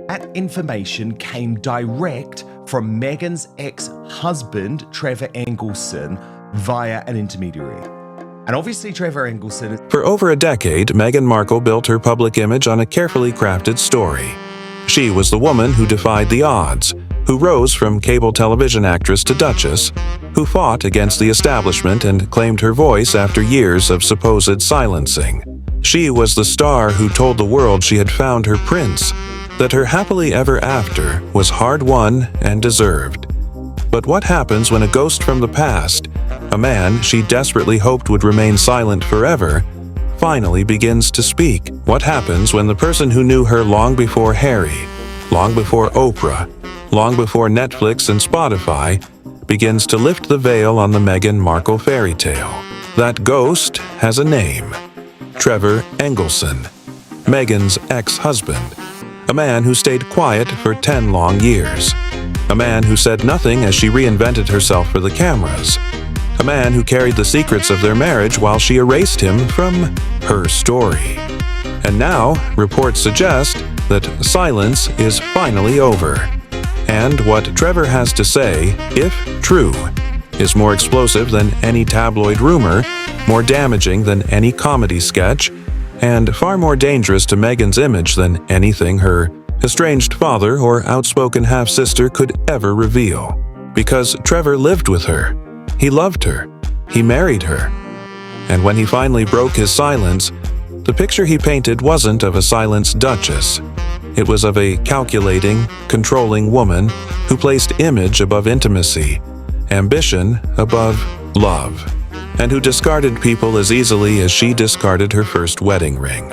That information came direct from Meghan's ex-husband, Trevor Engelson, via an intermediary. And obviously Trevor Engelson... For over a decade, Meghan Markle built her public image on a carefully crafted story. She was the woman who defied the odds, who rose from cable television actress to duchess, who fought against the establishment and claimed her voice after years of supposed silencing. She was the star who told the world she had found her prince, that her happily ever after was hard-won and deserved. But what happens when a ghost from the past, a man she desperately hoped would remain silent forever, finally begins to speak? What happens when the person who knew her long before Harry, long before Oprah, long before Netflix and Spotify, begins to lift the veil on the Meghan Markle fairy tale? That ghost has a name: Trevor Engelson, Meghan's ex-husband. A man who stayed quiet for 10 long years. A man who said nothing as she reinvented herself for the cameras. A man who carried the secrets of their marriage while she erased him from her story. And now, reports suggest that silence is finally over. And what Trevor has to say, if true, is more explosive than any tabloid rumor, more damaging than any comedy sketch, and far more dangerous to Meghan's image than anything her estranged father or outspoken half-sister could ever reveal. Because Trevor lived with her. He loved her. He married her. And when he finally broke his silence, the picture he painted wasn't of a silenced duchess. It was of a calculating, controlling woman who placed image above intimacy, ambition above love, and who discarded people as easily as she discarded her first wedding ring.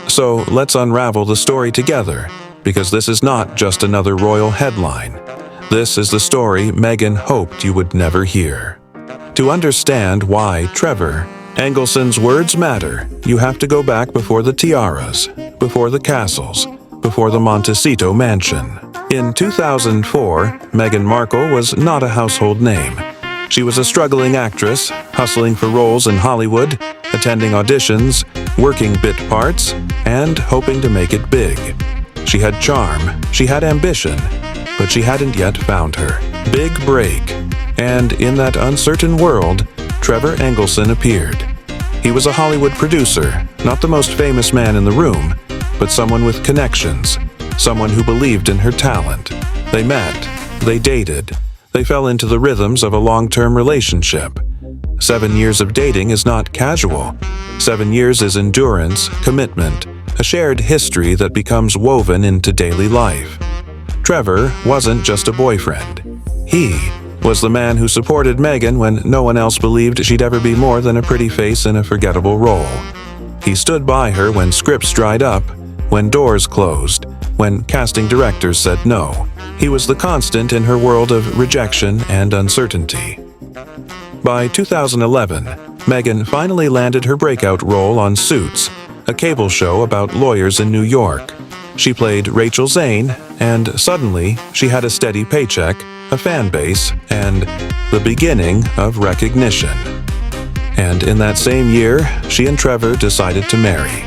So let's unravel the story together, because this is not just another royal headline. This is the story Meghan hoped you would never hear. To understand why Trevor Engelson's words matter, you have to go back before the tiaras, before the castles, before the Montecito mansion. In 2004, Meghan Markle was not a household name. She was a struggling actress, hustling for roles in Hollywood, attending auditions, working bit parts, and hoping to make it big. She had charm, she had ambition, but she hadn't yet found her big break. And in that uncertain world, Trevor Engelson appeared. He was a Hollywood producer, not the most famous man in the room, but someone with connections, someone who believed in her talent. They met, they dated, they fell into the rhythms of a long-term relationship. 7 years of dating is not casual. 7 years is endurance, commitment, a shared history that becomes woven into daily life. Trevor wasn't just a boyfriend. He was the man who supported Meghan when no one else believed she'd ever be more than a pretty face in a forgettable role. He stood by her when scripts dried up, when doors closed, when casting directors said no. He was the constant in her world of rejection and uncertainty. By 2011, Meghan finally landed her breakout role on Suits, a cable show about lawyers in New York. She played Rachel Zane, and suddenly she had a steady paycheck, a fan base, and the beginning of recognition. And in that same year, she and Trevor decided to marry.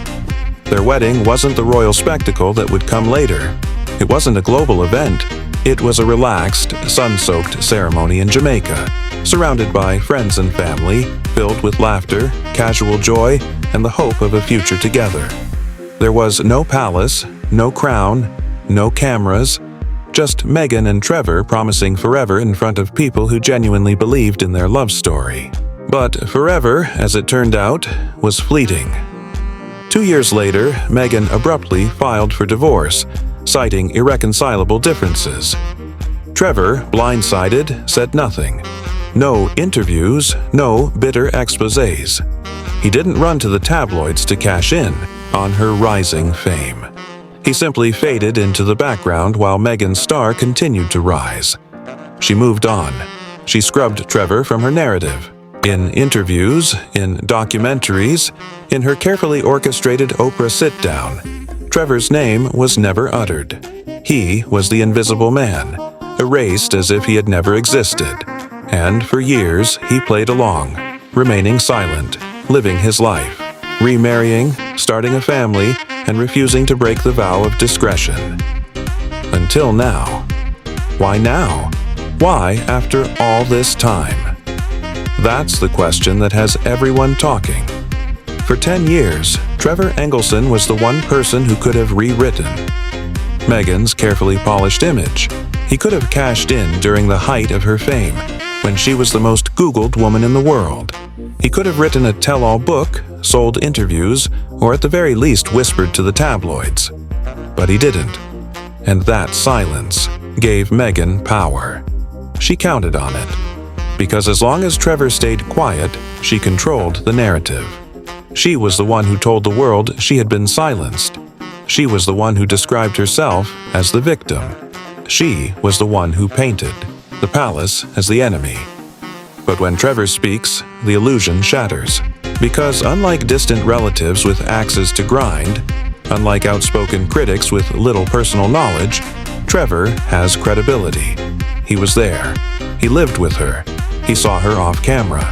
Their wedding wasn't the royal spectacle that would come later. It wasn't a global event. It was a relaxed, sun-soaked ceremony in Jamaica, surrounded by friends and family, filled with laughter, casual joy, and the hope of a future together. There was no palace, no crown, no cameras, just Meghan and Trevor promising forever in front of people who genuinely believed in their love story. But forever, as it turned out, was fleeting. 2 years later, Meghan abruptly filed for divorce, citing irreconcilable differences. Trevor, blindsided, said nothing. No interviews, no bitter exposés. He didn't run to the tabloids to cash in on her rising fame. He simply faded into the background while Meghan's star continued to rise. She moved on. She scrubbed Trevor from her narrative. In interviews, in documentaries, in her carefully orchestrated Oprah sit-down, Trevor's name was never uttered. He was the invisible man, erased as if he had never existed. And for years, he played along, remaining silent, living his life, remarrying, starting a family, and refusing to break the vow of discretion. until now. Why now? Why after all this time? That's the question that has everyone talking. For 10 years, Trevor Engelson was the one person who could have rewritten Meghan's carefully polished image. He could have cashed in during the height of her fame, when she was the most Googled woman in the world. He could have written a tell-all book, sold interviews, or at the very least whispered to the tabloids. But he didn't. And that silence gave Meghan power. She counted on it. Because as long as Trevor stayed quiet, she controlled the narrative. She was the one who told the world she had been silenced. She was the one who described herself as the victim. She was the one who painted the palace as the enemy. But when Trevor speaks, the illusion shatters. Because unlike distant relatives with axes to grind, unlike outspoken critics with little personal knowledge, Trevor has credibility. He was there. He lived with her. He saw her off camera.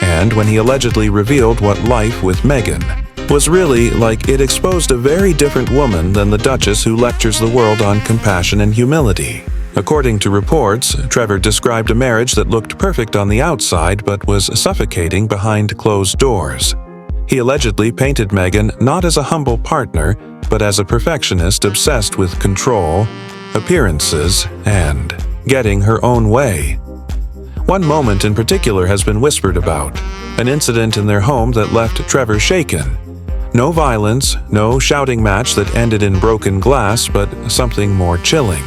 And when he allegedly revealed what life with Meghan was really like, it exposed a very different woman than the Duchess who lectures the world on compassion and humility. According to reports, Trevor described a marriage that looked perfect on the outside but was suffocating behind closed doors. He allegedly painted Meghan not as a humble partner, but as a perfectionist obsessed with control, appearances, and getting her own way. One moment in particular has been whispered about, an incident in their home that left Trevor shaken. No violence, no shouting match that ended in broken glass, but something more chilling.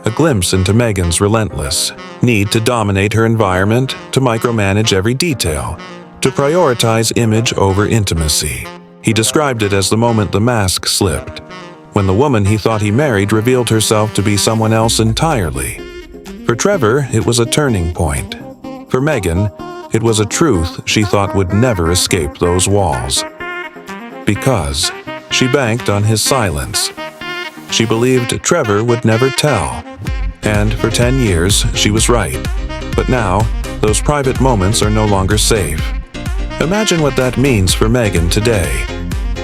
A glimpse into Meghan's relentless need to dominate her environment, to micromanage every detail, to prioritize image over intimacy. He described it as the moment the mask slipped, when the woman he thought he married revealed herself to be someone else entirely. For Trevor, it was a turning point. For Meghan, it was a truth she thought would never escape those walls. Because she banked on his silence. She believed Trevor would never tell. And for 10 years, she was right. But now, those private moments are no longer safe. Imagine what that means for Meghan today.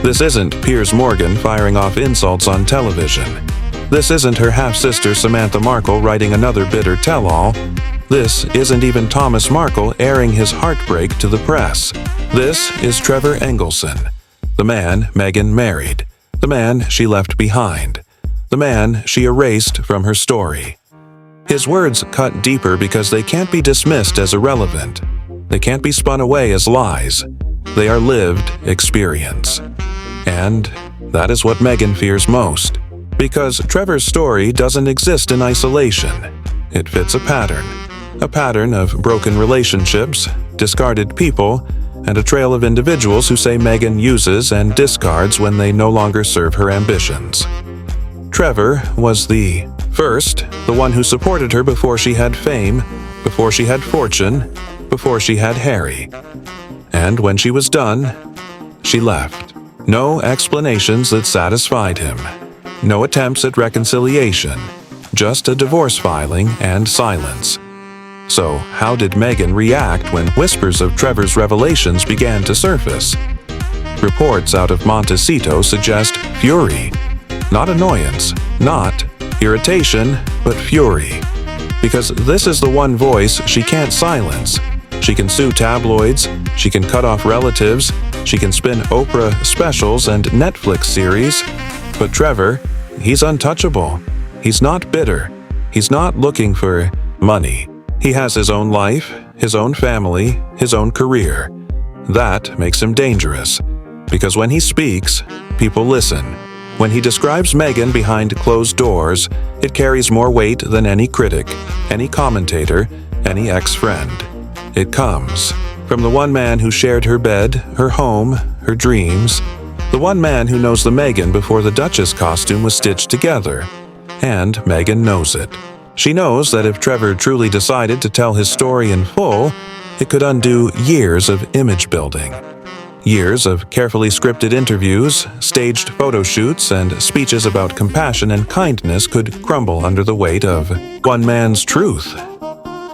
This isn't Piers Morgan firing off insults on television. This isn't her half-sister Samantha Markle writing another bitter tell-all. This isn't even Thomas Markle airing his heartbreak to the press. This is Trevor Engelson, the man Meghan married, the man she left behind, the man she erased from her story. His words cut deeper because they can't be dismissed as irrelevant. They can't be spun away as lies. They are lived experience. And that is what Meghan fears most. Because Trevor's story doesn't exist in isolation. It fits a pattern of broken relationships, discarded people, and a trail of individuals who say Meghan uses and discards when they no longer serve her ambitions. Trevor was the first, the one who supported her before she had fame, before she had fortune, before she had Harry. And when she was done, she left. No explanations that satisfied him. No attempts at reconciliation. Just a divorce filing and silence. So, how did Meghan react when whispers of Trevor's revelations began to surface? Reports out of Montecito suggest fury. Not annoyance, not irritation, but fury. Because this is the one voice she can't silence. She can sue tabloids, she can cut off relatives, she can spin Oprah specials and Netflix series. But Trevor, he's untouchable. He's not bitter. He's not looking for money. He has his own life, his own family, his own career. That makes him dangerous. Because when he speaks, people listen. When he describes Meghan behind closed doors, it carries more weight than any critic, any commentator, any ex-friend. It comes from the one man who shared her bed, her home, her dreams. The one man who knows the Meghan before the Duchess costume was stitched together. And Meghan knows it. She knows that if Trevor truly decided to tell his story in full, it could undo years of image building. Years of carefully scripted interviews, staged photo shoots, and speeches about compassion and kindness could crumble under the weight of one man's truth.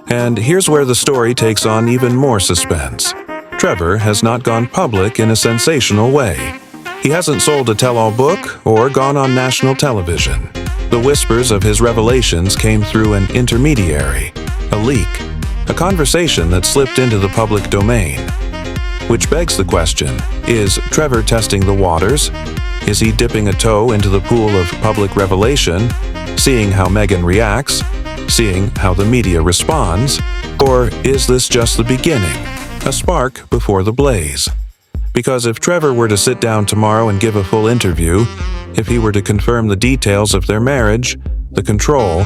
And here's where the story takes on even more suspense. Trevor has not gone public in a sensational way. He hasn't sold a tell-all book or gone on national television. The whispers of his revelations came through an intermediary, a leak, a conversation that slipped into the public domain. Which begs the question, is Trevor testing the waters? Is he dipping a toe into the pool of public revelation, seeing how Meghan reacts, seeing how the media responds? Or is this just the beginning, a spark before the blaze? Because if Trevor were to sit down tomorrow and give a full interview, if he were to confirm the details of their marriage, the control,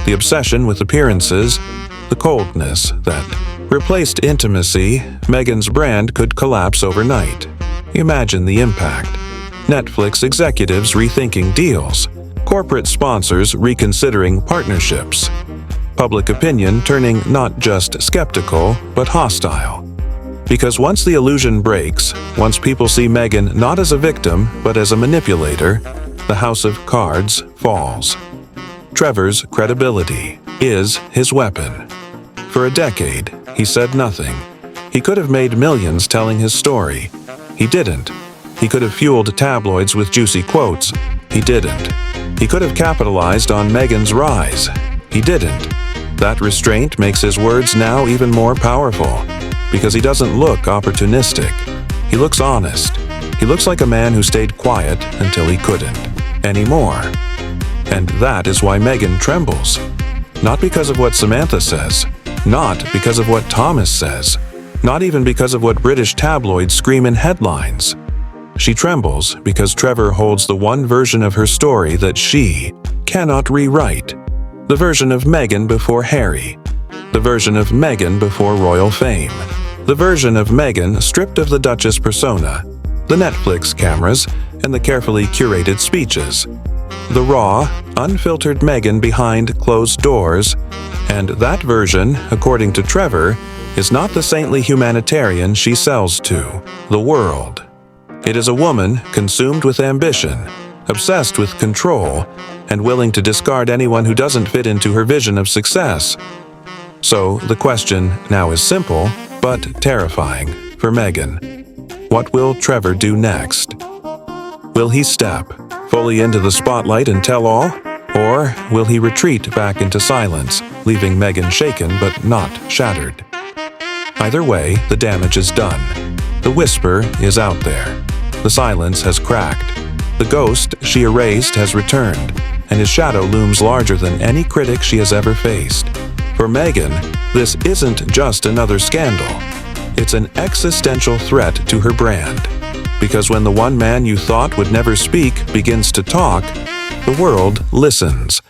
the obsession with appearances, the coldness that replaced intimacy, Meghan's brand could collapse overnight. Imagine the impact. Netflix executives rethinking deals, corporate sponsors reconsidering partnerships, public opinion turning not just skeptical but hostile. Because once the illusion breaks, once people see Meghan not as a victim but as a manipulator, the house of cards falls. Trevor's credibility is his weapon. For a decade, he said nothing. He could have made millions telling his story. He didn't. He could have fueled tabloids with juicy quotes. He didn't. He could have capitalized on Meghan's rise. He didn't. That restraint makes his words now even more powerful, because he doesn't look opportunistic. He looks honest. He looks like a man who stayed quiet until he couldn't anymore. And that is why Meghan trembles. Not because of what Samantha says, not because of what Thomas says, not even because of what British tabloids scream in headlines. She trembles because Trevor holds the one version of her story that she cannot rewrite. The version of Meghan before Harry. The version of Meghan before royal fame. The version of Meghan stripped of the Duchess persona, the Netflix cameras, and the carefully curated speeches. The raw, unfiltered Meghan behind closed doors. And that version, according to Trevor, is not the saintly humanitarian she sells to, the world. It is a woman consumed with ambition, obsessed with control, and willing to discard anyone who doesn't fit into her vision of success. So the question now is simple, but terrifying for Meghan. What will Trevor do next? Will he step fully into the spotlight and tell all? Or will he retreat back into silence, leaving Meghan shaken but not shattered? Either way, the damage is done. The whisper is out there. The silence has cracked. The ghost she erased has returned, and his shadow looms larger than any critic she has ever faced. For Meghan, this isn't just another scandal. It's an existential threat to her brand. Because when the one man you thought would never speak begins to talk, the world listens.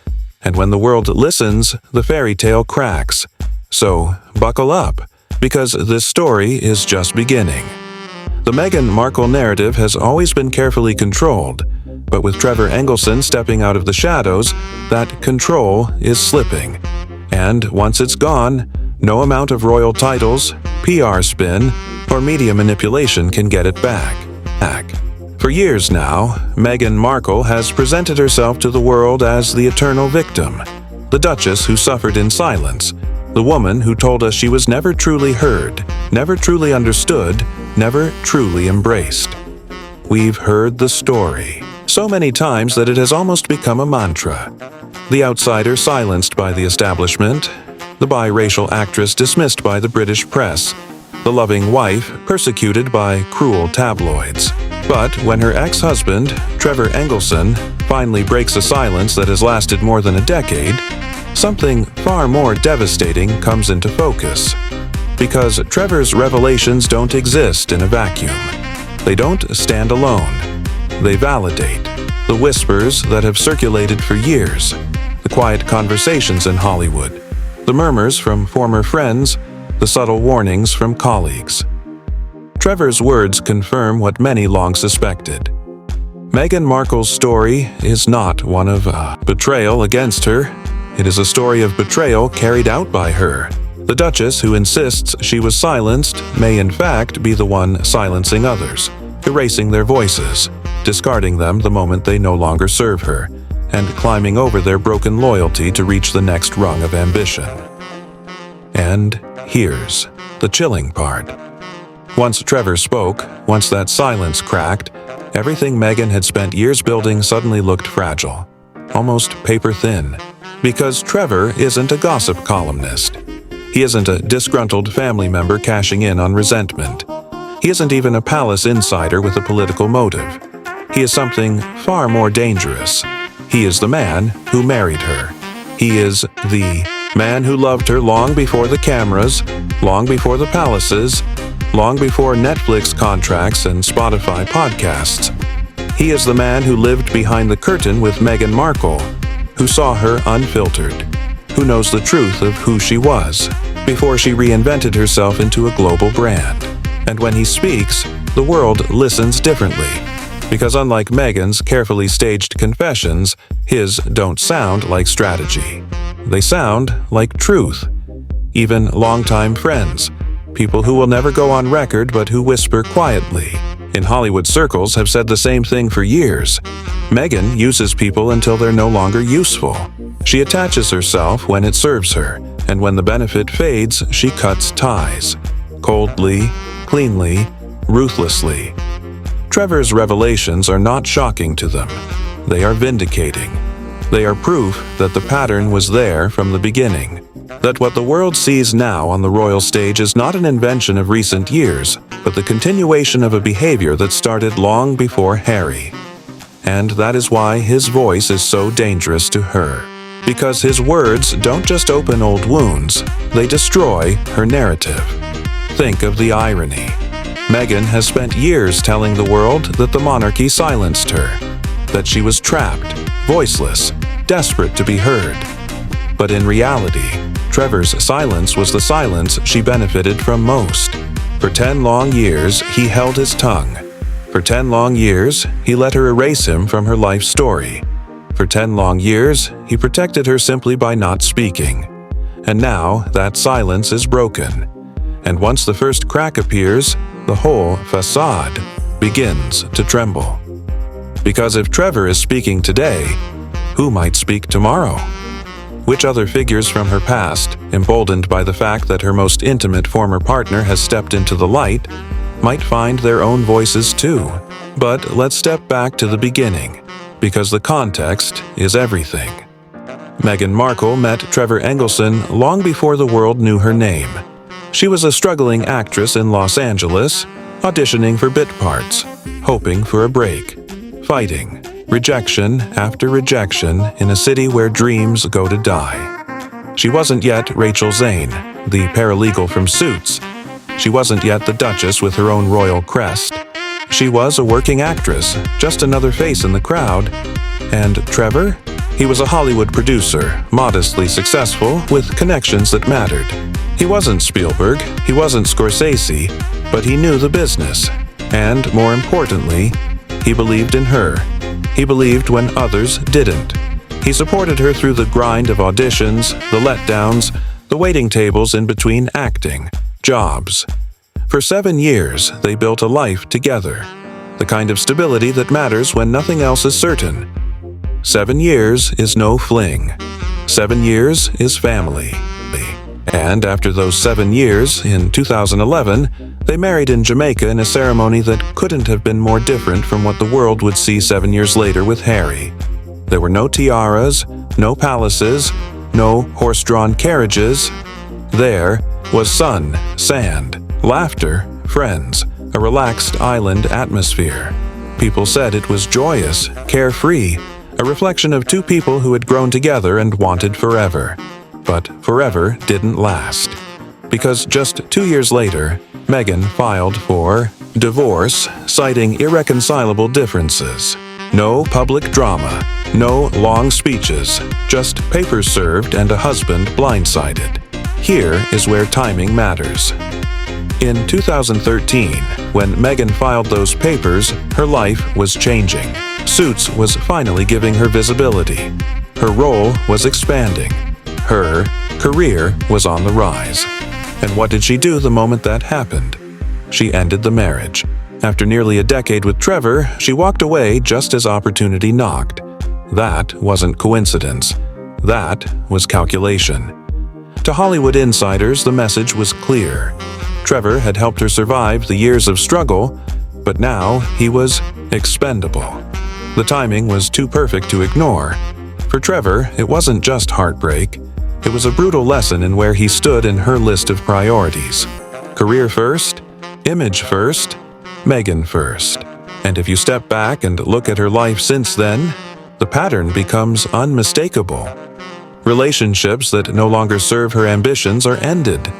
And when the world listens, the fairy tale cracks. So, buckle up, because this story is just beginning. The Meghan Markle narrative has always been carefully controlled, but with Trevor Engelson stepping out of the shadows, that control is slipping. And once it's gone, no amount of royal titles, PR spin, or media manipulation can get it back. For years now, Meghan Markle has presented herself to the world as the eternal victim, the Duchess who suffered in silence, the woman who told us she was never truly heard, never truly understood, never truly embraced. We've heard the story so many times that it has almost become a mantra. The outsider silenced by the establishment, the biracial actress dismissed by the British press, the loving wife persecuted by cruel tabloids. But when her ex-husband, Trevor Engelson, finally breaks a silence that has lasted more than a decade, something far more devastating comes into focus. Because Trevor's revelations don't exist in a vacuum. They don't stand alone. They validate the whispers that have circulated for years, the quiet conversations in Hollywood, the murmurs from former friends, the subtle warnings from colleagues. Trevor's words confirm what many long suspected. Meghan Markle's story is not one of betrayal against her. It is a story of betrayal carried out by her. The Duchess who insists she was silenced may in fact be the one silencing others, erasing their voices, discarding them the moment they no longer serve her, and climbing over their broken loyalty to reach the next rung of ambition. And here's the chilling part. Once Trevor spoke, once that silence cracked, everything Meghan had spent years building suddenly looked fragile. almost paper thin. Because Trevor isn't a gossip columnist. He isn't a disgruntled family member cashing in on resentment. He isn't even a palace insider with a political motive. He is something far more dangerous. He is the man who married her. He is the man who loved her long before the cameras, long before the palaces, long before Netflix contracts and Spotify podcasts. He is the man who lived behind the curtain with Meghan Markle, who saw her unfiltered, who knows the truth of who she was before she reinvented herself into a global brand. And when he speaks, the world listens differently, because unlike Meghan's carefully staged confessions, his don't sound like strategy. They sound like truth. Even longtime friends, people who will never go on record but who whisper quietly, in Hollywood circles have said the same thing for years. Meghan uses people until they're no longer useful. She attaches herself when it serves her, and when the benefit fades, she cuts ties. Coldly, cleanly, ruthlessly. Trevor's revelations are not shocking to them. They are vindicating. They are proof that the pattern was there from the beginning. That what the world sees now on the royal stage is not an invention of recent years, but the continuation of a behavior that started long before Harry. And that is why his voice is so dangerous to her. Because his words don't just open old wounds, they destroy her narrative. Think of the irony. Meghan has spent years telling the world that the monarchy silenced her, that she was trapped, voiceless, desperate to be heard. But in reality, Trevor's silence was the silence she benefited from most. For 10 long years, he held his tongue. For 10 long years, he let her erase him from her life story. For 10 long years, he protected her simply by not speaking. And now, that silence is broken. And once the first crack appears, the whole facade begins to tremble. Because if Trevor is speaking today, who might speak tomorrow? Which other figures from her past, emboldened by the fact that her most intimate former partner has stepped into the light, might find their own voices too? But let's step back to the beginning, because the context is everything. Meghan Markle met Trevor Engelson long before the world knew her name. She was a struggling actress in Los Angeles, auditioning for bit parts, hoping for a break, fighting rejection after rejection in a city where dreams go to die. She wasn't yet Rachel Zane, the paralegal from Suits. She wasn't yet the Duchess with her own royal crest. She was a working actress, just another face in the crowd. And Trevor? He was a Hollywood producer, modestly successful, with connections that mattered. He wasn't Spielberg, he wasn't Scorsese, but he knew the business. And more importantly, he believed in her. He believed when others didn't. He supported her through the grind of auditions, the letdowns, the waiting tables in between acting, jobs. For 7 years, they built a life together. The kind of stability that matters when nothing else is certain. 7 years is no fling. 7 years is family. And after those 7 years, in 2011, they married in Jamaica in a ceremony that couldn't have been more different from what the world would see 7 years later with Harry. There were no tiaras, no palaces, no horse-drawn carriages. There was sun, sand, laughter, friends, a relaxed island atmosphere. People said it was joyous, carefree, a reflection of two people who had grown together and wanted forever. But forever didn't last. Because just 2 years later, Meghan filed for divorce, citing irreconcilable differences. No public drama, no long speeches, just papers served and a husband blindsided. Here is where timing matters. In 2013, when Meghan filed those papers, her life was changing. Suits was finally giving her visibility. Her role was expanding. Her career was on the rise. And what did she do the moment that happened? She ended the marriage. After nearly a decade with Trevor, she walked away just as opportunity knocked. That wasn't coincidence. That was calculation. To Hollywood insiders, the message was clear. Trevor had helped her survive the years of struggle, but now he was expendable. The timing was too perfect to ignore. For Trevor, it wasn't just heartbreak. It was a brutal lesson in where he stood in her list of priorities. Career first, image first, Meghan first. And if you step back and look at her life since then, the pattern becomes unmistakable. Relationships that no longer serve her ambitions are ended.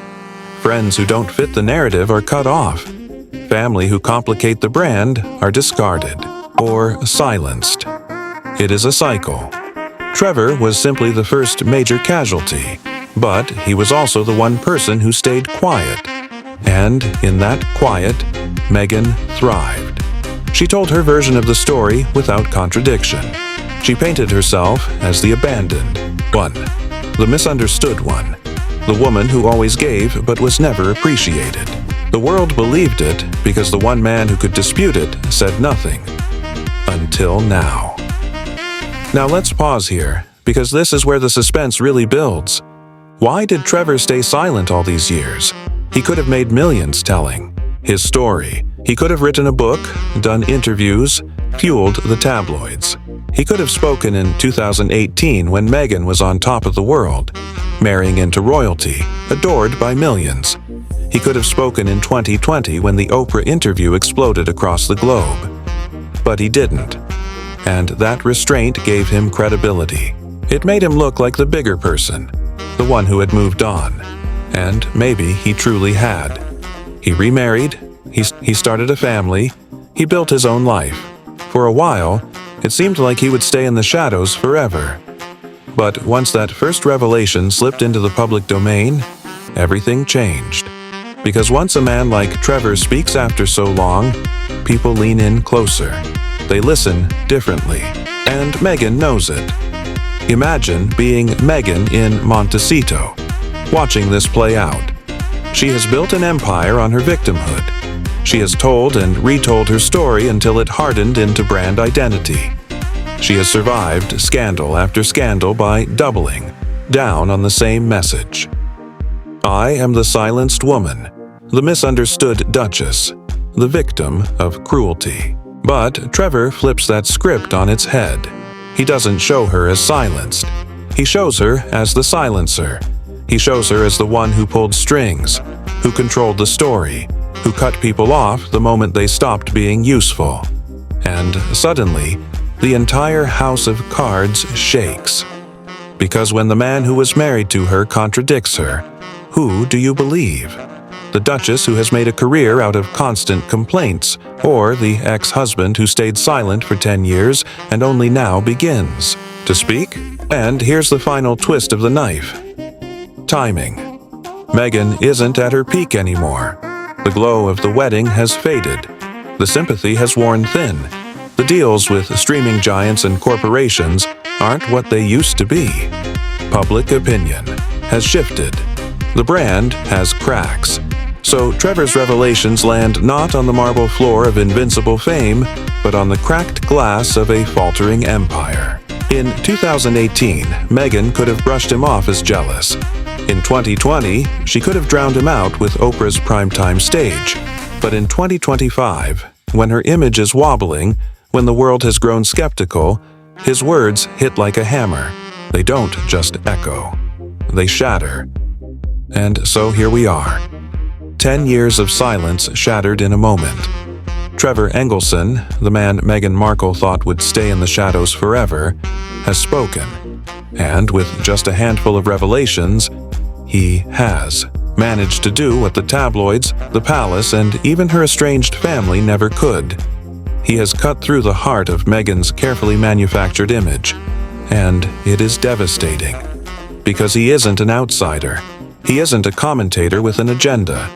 Friends who don't fit the narrative are cut off. Family who complicate the brand are discarded or silenced. It is a cycle. Trevor was simply the first major casualty, but he was also the one person who stayed quiet. And in that quiet, Meghan thrived. She told her version of the story without contradiction. She painted herself as the abandoned one, the misunderstood one, the woman who always gave but was never appreciated. The world believed it because the one man who could dispute it said nothing. Until now. Now let's pause here, because this is where the suspense really builds. Why did Trevor stay silent all these years? He could have made millions telling his story. He could have written a book, done interviews, fueled the tabloids. He could have spoken in 2018 when Meghan was on top of the world, marrying into royalty, adored by millions. He could have spoken in 2020 when the Oprah interview exploded across the globe. But he didn't. And that restraint gave him credibility. It made him look like the bigger person, the one who had moved on. And maybe he truly had. He remarried, he started a family, he built his own life. For a while, it seemed like he would stay in the shadows forever. But once that first revelation slipped into the public domain, everything changed. Because once a man like Trevor speaks after so long, people lean in closer. They listen differently, and Meghan knows it. Imagine being Meghan in Montecito, watching this play out. She has built an empire on her victimhood. She has told and retold her story until it hardened into brand identity. She has survived scandal after scandal by doubling down on the same message. I am the silenced woman, the misunderstood duchess, the victim of cruelty. But Trevor flips that script on its head. He doesn't show her as silenced. He shows her as the silencer. He shows her as the one who pulled strings, who controlled the story, who cut people off the moment they stopped being useful. And suddenly, the entire house of cards shakes. Because when the man who was married to her contradicts her, who do you believe? The duchess who has made a career out of constant complaints, or the ex-husband who stayed silent for 10 years and only now begins to speak? And here's the final twist of the knife. Timing. Meghan isn't at her peak anymore. The glow of the wedding has faded. The sympathy has worn thin. The deals with streaming giants and corporations aren't what they used to be. Public opinion has shifted. The brand has cracks. So Trevor's revelations land not on the marble floor of invincible fame, but on the cracked glass of a faltering empire. In 2018, Meghan could have brushed him off as jealous. In 2020, she could have drowned him out with Oprah's primetime stage. But in 2025, when her image is wobbling, when the world has grown skeptical, his words hit like a hammer. They don't just echo. They shatter. And so here we are. 10 years of silence shattered in a moment. Trevor Engelson, the man Meghan Markle thought would stay in the shadows forever, has spoken. And with just a handful of revelations, he has managed to do what the tabloids, the palace, and even her estranged family never could. He has cut through the heart of Meghan's carefully manufactured image. And it is devastating. Because he isn't an outsider. He isn't a commentator with an agenda.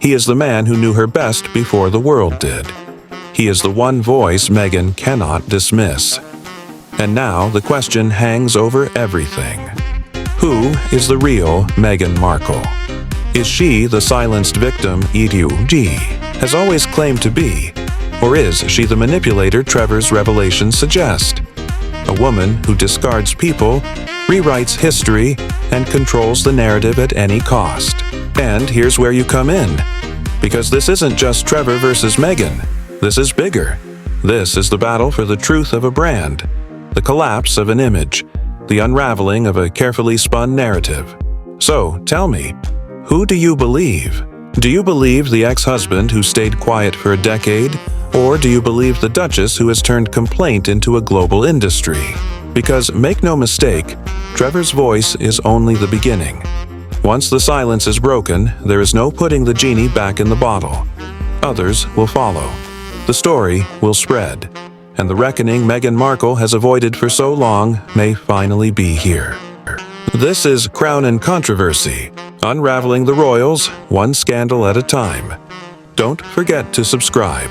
He is the man who knew her best before the world did. He is the one voice Meghan cannot dismiss. And now the question hangs over everything. Who is the real Meghan Markle? Is she the silenced victim EDUG has always claimed to be? Or is she the manipulator Trevor's revelations suggest? A woman who discards people, rewrites history, and controls the narrative at any cost. And here's where you come in. Because this isn't just Trevor versus Meghan. This is bigger. This is the battle for the truth of a brand, the collapse of an image, the unraveling of a carefully spun narrative. So, tell me, who do you believe? Do you believe the ex-husband who stayed quiet for a decade? Or do you believe the Duchess who has turned complaint into a global industry? Because make no mistake, Trevor's voice is only the beginning. Once the silence is broken, there is no putting the genie back in the bottle. Others will follow. The story will spread. And the reckoning Meghan Markle has avoided for so long may finally be here. This is Crown and Controversy, unraveling the royals, one scandal at a time. Don't forget to subscribe.